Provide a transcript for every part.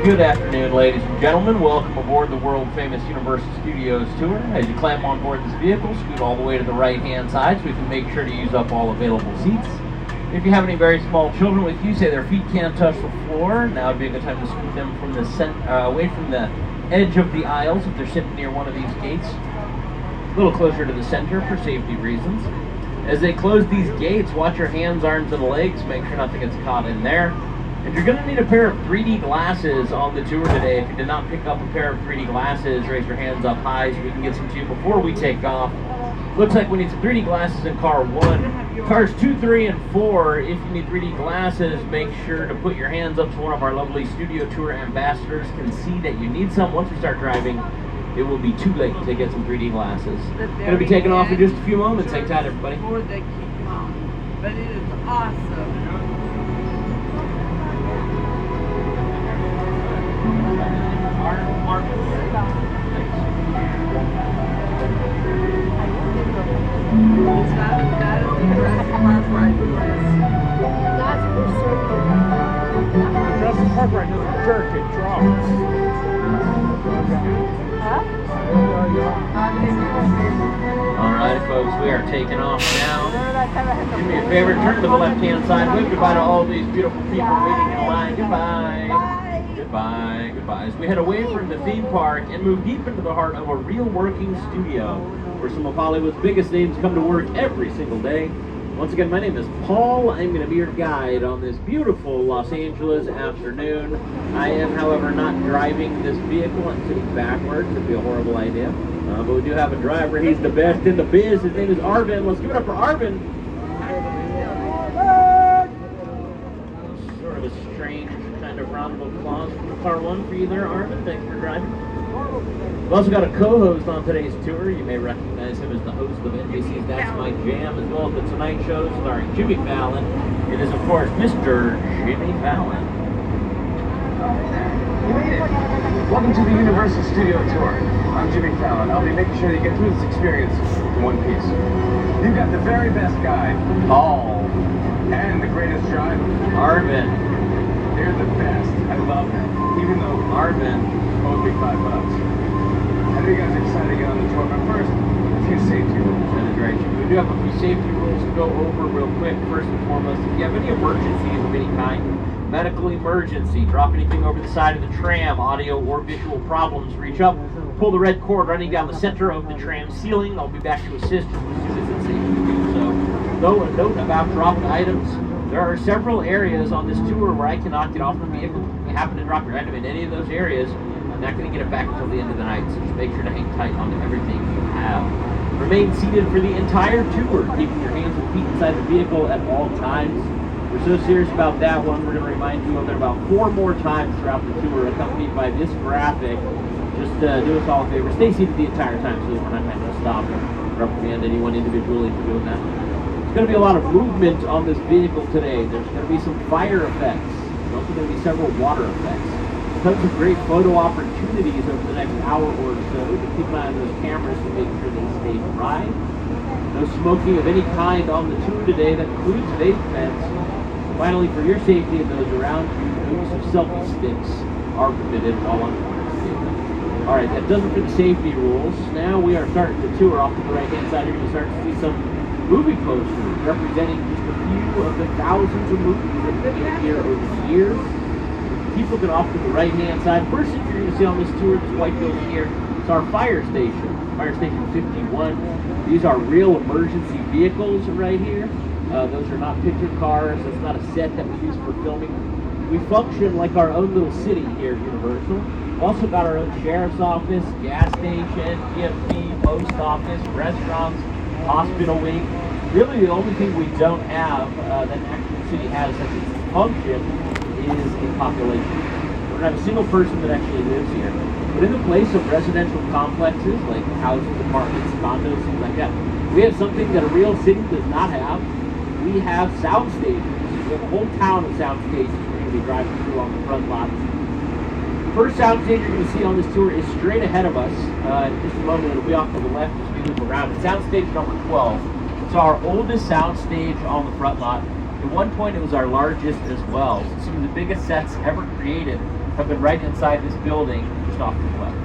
Good afternoon, ladies and gentlemen. Welcome aboard the world-famous Universal Studios tour. As you climb on board this vehicle, scoot all the way to the right-hand side so we can make sure to use up all available seats. If you have any very small children with you, say their feet can't touch the floor, now would be a good time to scoot them from the away from the edge of the aisles if they're sitting near one of these gates, a little closer to the center for safety reasons. As they close these gates, watch your hands, arms, and legs. Make sure nothing gets caught in there. And you're going to need a pair of 3D glasses on the tour today. If you did not pick up a pair of 3D glasses, raise your hands up high so we can get some to you before we take off. Looks like we need some 3D glasses in car 1. Cars 2, 3, and 4, if you need 3D glasses, make sure to put your hands up so one of our lovely studio tour ambassadors can see that you need some. Once we start driving, it will be too late to get some 3D glasses. Going to be taking off in just a few moments. Hang tight, everybody. Before they kick off. But it is awesome. That is the Jurassic Park ride That's for certain. Jurassic Park ride doesn't jerk, it drops. Alright folks, we are taking off now. Do me a favor, turn to the left-hand side, wave goodbye to all these beautiful people waiting in line. Goodbye. Goodbye. Goodbye. As we head away from the theme park and move deep into the heart of a real working studio where some of Hollywood's biggest names come to work every single day. Once again, my name is Paul. I'm going to be your guide on this beautiful Los Angeles afternoon. I am, however, not driving this vehicle. I'm sitting backwards. It'd be a horrible idea. But we do have a driver. He's the best in the biz. His name is Arvin. Let's give it up for Arvin. Sort of a strange kind of round of applause from car 1 for you there, Arvin. Thanks for driving. We've also got a co-host on today's tour. You may recognize him as the host of NBC's That's My Jam, as well as the Tonight Show starring Jimmy Fallon. It is, of course, Mr. Jimmy Fallon. You made it! Welcome to the Universal Studio Tour. I'm Jimmy Fallon. I'll be making sure you get through this experience in one piece. You've got the very best guide, Paul. and the greatest driver. Arvin. They're the best. I love them. Even though Arvin. both be $5. I know you guys are excited to get on the tour, but first, a few safety rules. That is right. We do have a few safety rules to go over real quick. First and foremost, if you have any emergencies of any kind, medical emergency, drop anything over the side of the tram, audio or visual problems, reach up, pull the red cord running down the center of the tram ceiling. I'll be back to assist you as soon as it's safe to do so. Though a note about dropped items, there are several areas on this tour where I cannot get off the vehicle. If you happen to drop your item in any of those areas, I'm not going to get it back until the end of the night, so just make sure to hang tight onto everything you have. Remain seated for the entire tour, keeping your hands and feet inside the vehicle at all times. We're so serious about that one, we're going to remind you of it about 4 more times throughout the tour, accompanied by this graphic. Just do us all a favor, stay seated the entire time so that we're not having to stop and reprimand anyone individually for doing that. There's going to be a lot of movement on this vehicle today. There's going to be some fire effects. There's also going to be several water effects. Tons of great photo opportunities over the next hour or so. To keep an eye on those cameras to make sure they stay dry. No smoking of any kind on the tour today. That includes vape pens. Finally, for your safety and those around you, no use of selfie sticks are permitted while on board this vehicle. Alright, that does it for the safety rules. Now we are starting the tour. Off to the right-hand side, you're going to start to see some movie posters representing just a few of the thousands of movies that have been here over the years. Keep looking off to the right-hand side. First thing you're going to see on this tour, this white building here, is our fire station. Fire Station 51. These are real emergency vehicles right here. Those are not picture cars. That's not a set that we use for filming. We function like our own little city here at Universal. We've also got our own sheriff's office, gas station, EMT, post office, restaurants, hospital wing. Really, the only thing we don't have that an actual city has as its function is a population. We don't have a single person that actually lives here. But in the place of residential complexes, like houses, apartments, condos, things like that, we have something that a real city does not have. We have sound stages. We have a whole town of sound stages we're going to be driving through on the front lot. The first sound stage you're going to see on this tour is straight ahead of us. In just a moment, it'll be off to the left as we move around. It's sound stage number 12. It's our oldest sound stage on the front lot. At one point, it was our largest as well. Some of the biggest sets ever created have been right inside this building, just off to the left.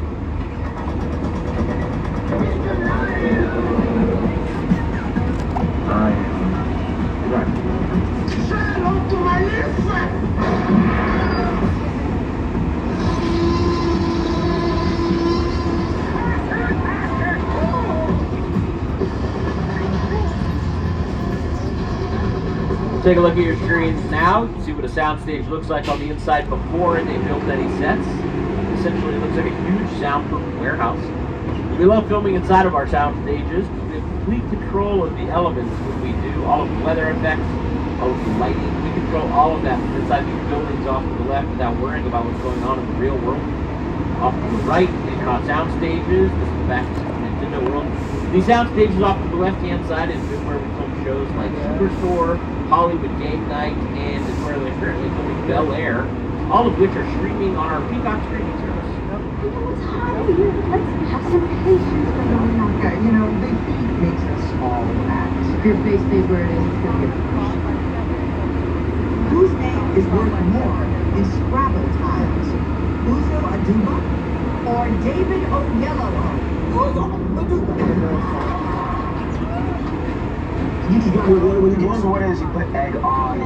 Take a look at your screens now. You can see what a soundstage looks like on the inside before they built any sets. Essentially, it looks like a huge soundproof warehouse. We love filming inside of our sound stages because we have complete control of the elements when we do all of the weather effects, all of the lighting. We control all of that from inside these buildings off to the left without worrying about what's going on in the real world. Off to the right, these are sound stages. This is the back of Nintendo World. These sound stages off to the left-hand side is where we film shows like Superstore, Hollywood Game Night, and is where they're currently filming Bel Air, all of which are streaming on our Peacock streaming service. You know, it's hard here. Let's have some patience for one another. Yeah, you know, Big Feet makes us all act. If your face stays where it is, it's gonna get Whose name is worth more in Scrabble tiles? Uzo Aduba or David Oyelowo? Uzo Aduba. So what is, you put egg on the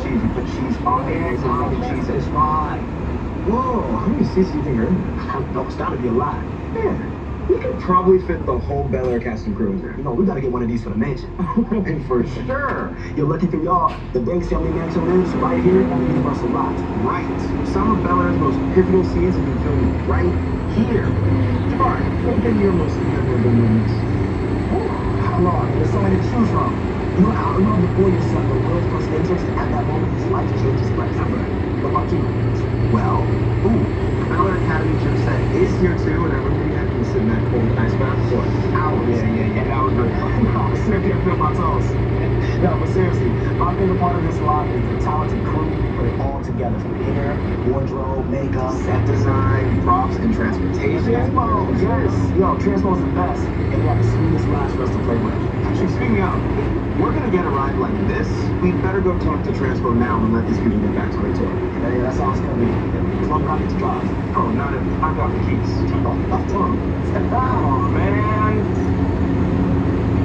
cheese, you put cheese on the eggs, and on the cheese is fine. Whoa, how many seats do you think are in there? No, it's gotta be a lot. Man, we could probably fit the whole Bel Air cast and crew in there. You know, we gotta get one of these for the mansion. And for sure. You're lucky for y'all, the Banks Family Mansion lives right here on the Universal lot. Right. Some of Bel Air's most pivotal scenes have been filmed right here. Jabari, what have been your most memorable moments? How long? There's so many to choose from. You know, out around before your son, the world's first interest, and at that moment, his life changes forever. What about you? Well, Bel Air Academy gym set is here too, and I remember you had me sit in that cold ice bath for hours. Yeah, that was really fun. I was sitting here feeling my toes. No, but seriously, my favorite part of this lot is the talented crew who put it all together from hair, wardrobe, makeup, set design, props, and transportation. Transpo, yes. Yo, Transpo's the best, and they have the sweetest rides for us to play with. Actually, speaking of, we're gonna get a ride like this. We better go talk to Transpo now and let these people get back to their tour. Hey, that sounds good to me. As long as I get to drive. Oh, not if I've got the keys. Oh, man.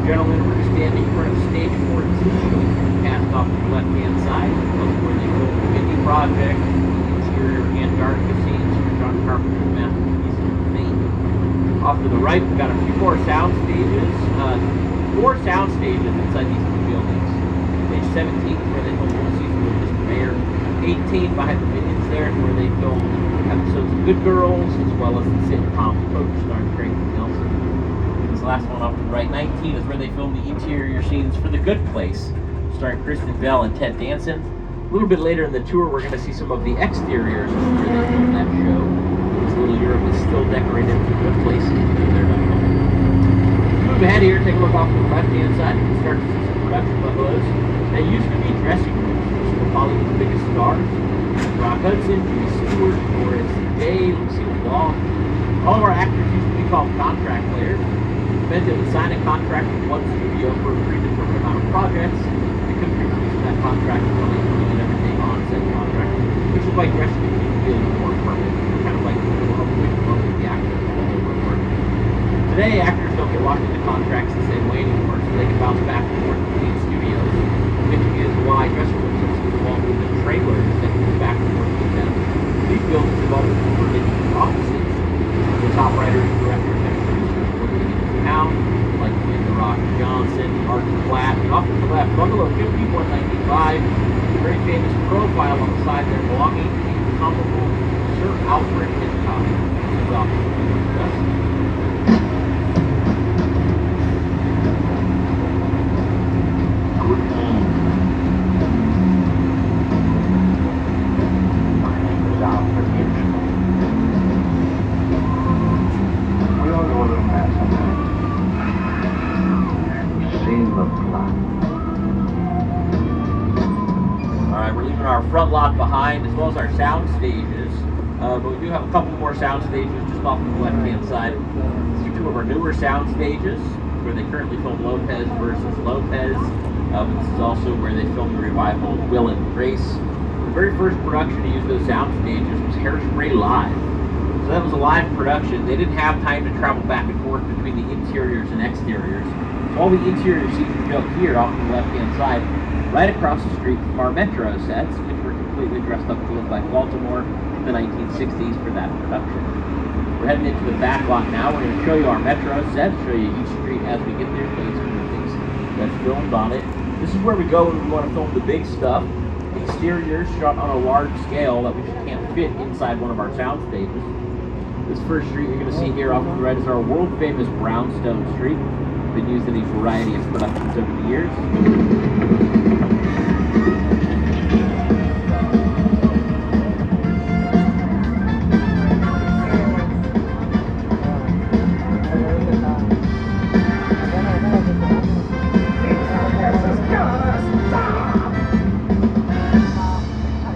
Gentlemen, we're standing in front of stage 14, cast off to the left-hand side. That's where they filmed the Mindy Project, the interior Antarctica scenes for John Carpenter's masterpiece of Maine. Off to the right, we've got a few more sound stages. 4 sound stages inside these 2 buildings. Stage 17 is where they filmed full season of Mr. Mayor. 18 behind the Minions there is where they filmed episodes of Good Girls, as well as the sitcom Coach starring Craig Nelson. This last one off to the right, 19, is where they filmed the interior scenes for The Good Place, starring Kristen Bell and Ted Danson. A little bit later in the tour, we're going to see some of the exteriors of where they filmed that show. This little Europe is still decorated with The Good Place. Move ahead here, take a look off to the left-hand side. You can start to see some production bungalows. They used to be dressing rooms for some of Hollywood's biggest stars. Rock Hudson, Jimmy Stewart, Doris Day, Lucille Ball. All of our actors used to be called contract players. It meant they would sign a contract with one studio for a predetermined amount of projects. They couldn't reproduce that contract until they included everything on said contract, which is why dressing rooms feel more permanent. Kind of like a wish of the actors all over work. Today, actors don't get locked into contracts the same way anymore, so they can bounce back and forth between studios, which is why dressing rooms are so involved with the trailers that can move back and forth with them. These buildings have always converted into offices. The top writers, directors, and producers working in town, like The Rock Johnson, Arthur Platt, and off to the left, Bungalow 5195, a very famous profile on the side there belonging to the incomparable Sir Alfred Hitchcock. This is off to the west. Front lot behind, as well as our sound stages, but we do have a couple more sound stages just off to the left-hand side. These are 2 of our newer sound stages, where they currently film Lopez versus Lopez. But this is also where they filmed the revival of Will and Grace. very first production to use those sound stages was Hairspray Live. So that was a live production. They didn't have time to travel back and forth between the interiors and exteriors. So all the interior scenes were built here off the left-hand side, right across the street from our Metro sets, which were completely dressed up to look like Baltimore in the 1960s for that production. We're heading into the back lot now. We're going to show you our Metro sets, show you each street as we get there, show you some of the things that's filmed on it. This is where we go when we want to film the big stuff. Exteriors shot on a large scale that we just can't fit inside one of our sound stages. This first street you're going to see here off to the right is our world-famous Brownstone Street. Been used in a variety of productions over the years.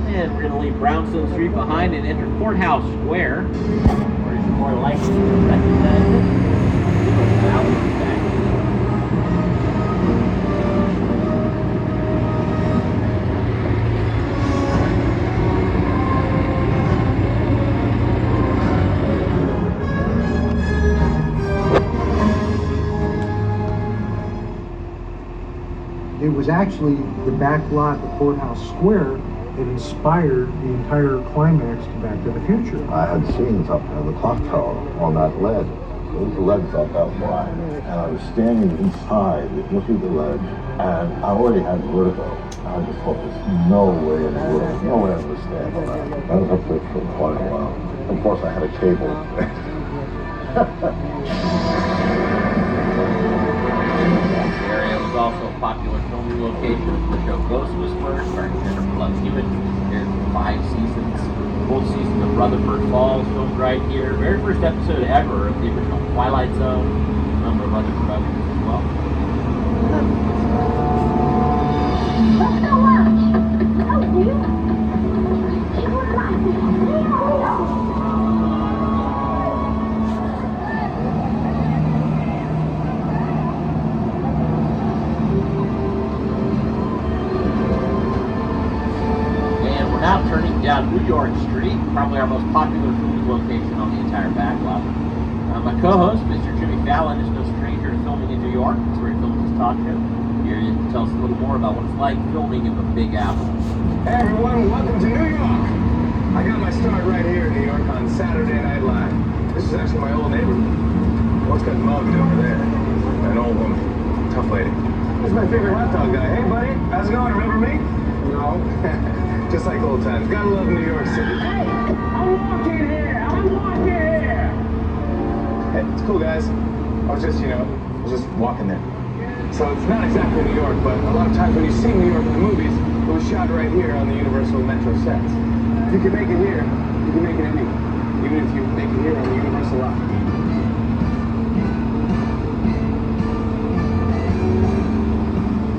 And we're going to leave Brownstone Street behind and enter Courthouse Square, where it's more likely to recognize it. It was actually the back lot of Courthouse Square that inspired the entire climax to Back to the Future. I had scenes up in the clock tower on that ledge. It was the ledge about that wide. And I was standing inside looking at the ledge, and I already had vertigo. I just thought there's no way in the world, no way I would stand on that. I was up there for quite a while. Of course, I had a cable. Also a popular filming location for the show Ghost Whisperer, starring Jennifer Love Hewitt. There's 5 seasons. The full season of Rutherford Falls filmed right here. Very first episode ever of the original Twilight Zone. A number of other productions as well. Let's go watch. Oh, you? You would like to see Now turning down New York Street, probably our most popular filming location on the entire backlot. My co-host, Mr. Jimmy Fallon, is no stranger to filming in New York. That's where he films his talk show. Here he is to tell us a little more about what it's like filming in the Big Apple. Hey everyone, welcome to New York. I got my start right here in New York on Saturday Night Live. This is actually my old neighborhood. Once got mugged over there. An old woman, tough lady. This is my favorite hot dog guy. Hey buddy, how's it going? Remember me? No. Just like old times. Gotta love New York City. Hey, I'm walking here. Hey, it's cool, guys. I was just walking there. So it's not exactly New York, but a lot of times when you see New York in the movies, it was shot right here on the Universal Metro sets. If you can make it here, you can make it anywhere. Even if you make it here on the Universal lot.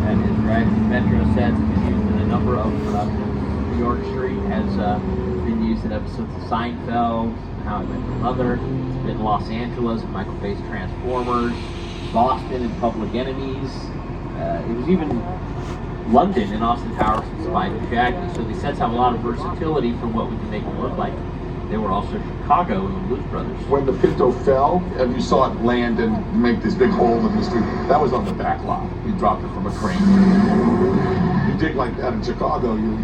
That is right. Metro sets have been used in a number of productions. New York Street has been used in episodes of Seinfeld, How I Met Your Mother. It's been Los Angeles in Michael Bay's Transformers, Boston in Public Enemies. It was even London in Austin Powers and Spy Who Shagged Me. So these sets have a lot of versatility for what we can make them look like. They were also Chicago in the Blues Brothers. When the Pinto fell, and you saw it land and make this big hole in the street, that was on the back lot. We dropped it from a crane. You dig like that in Chicago, you...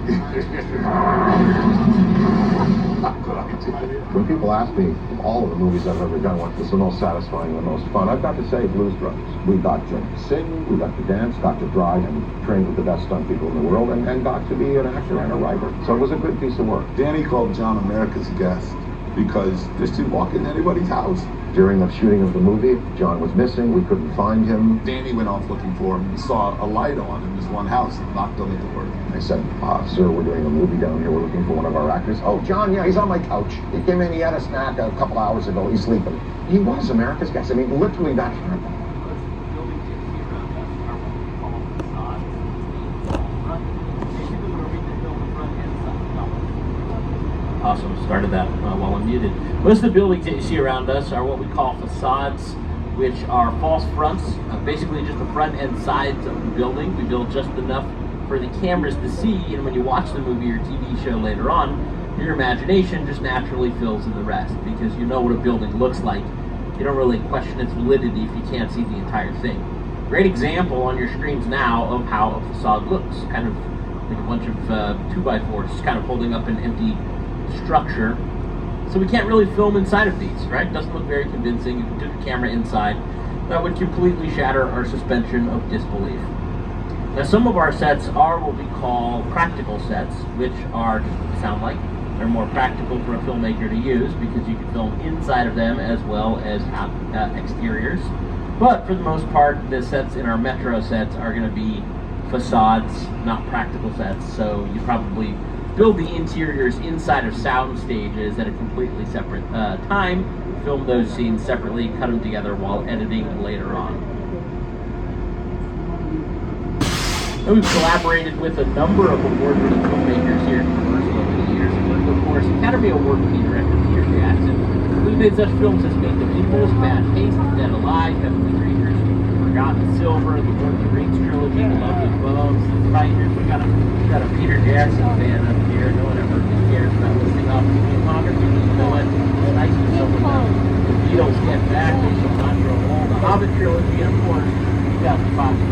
When people ask me all of the movies I've ever done, what was the most satisfying and the most fun, I've got to say Blues Brothers. We got to sing, we got to dance, got to drive, and train with the best stunt people in the world, and got to be an actor and a writer. So it was a good piece of work. Danny called John America's Guest because just didn't walk into anybody's house. During the shooting of the movie, John was missing, we couldn't find him. Danny went off looking for him and saw a light on in this one house and knocked on the door. I said, sir, we're doing a movie down here, we're looking for one of our actors. Oh, John, yeah, he's on my couch. He came in, he had a snack a couple hours ago, he's sleeping. He was America's Guest. I mean, literally that happened. Awesome, started that while unmuted. Most of the buildings that you see around us are what we call facades, which are false fronts, basically just the front and sides of the building. We build just enough for the cameras to see, and when you watch the movie or TV show later on, your imagination just naturally fills in the rest because you know what a building looks like. You don't really question its validity if you can't see the entire thing. Great example on your screens now of how a facade looks. Kind of like a bunch of 2x4s just kind of holding up an empty structure. So we can't really film inside of these, right? Doesn't look very convincing. If we took a camera inside, that would completely shatter our suspension of disbelief. Now, some of our sets are what we call practical sets, which are just what they sound like. They're more practical for a filmmaker to use because you can film inside of them as well as exteriors. But for the most part, the sets in our Metro sets are going to be facades, not practical sets. So you probably build the interiors inside of sound stages at a completely separate time, film those scenes separately, cut them together while editing later on. And we've collaborated with a number of award-winning filmmakers here at Universal over the years, including, of course, Academy Award-winning director Peter Jackson, who's made such films as Meet the Peoples, Bad Taste, Dead Alive, Heavenly Creatures, Forgotten Silver, the Lord of the Rings trilogy, The Lovely Bones, The Fighters. We've got a Peter Jackson fan up here. No one ever cares about listing off the filmography. You know what? It's nice when someone knows. The Beatles Get Back, They Shall Not Grow Old, The Hobbit trilogy, and of course, 2005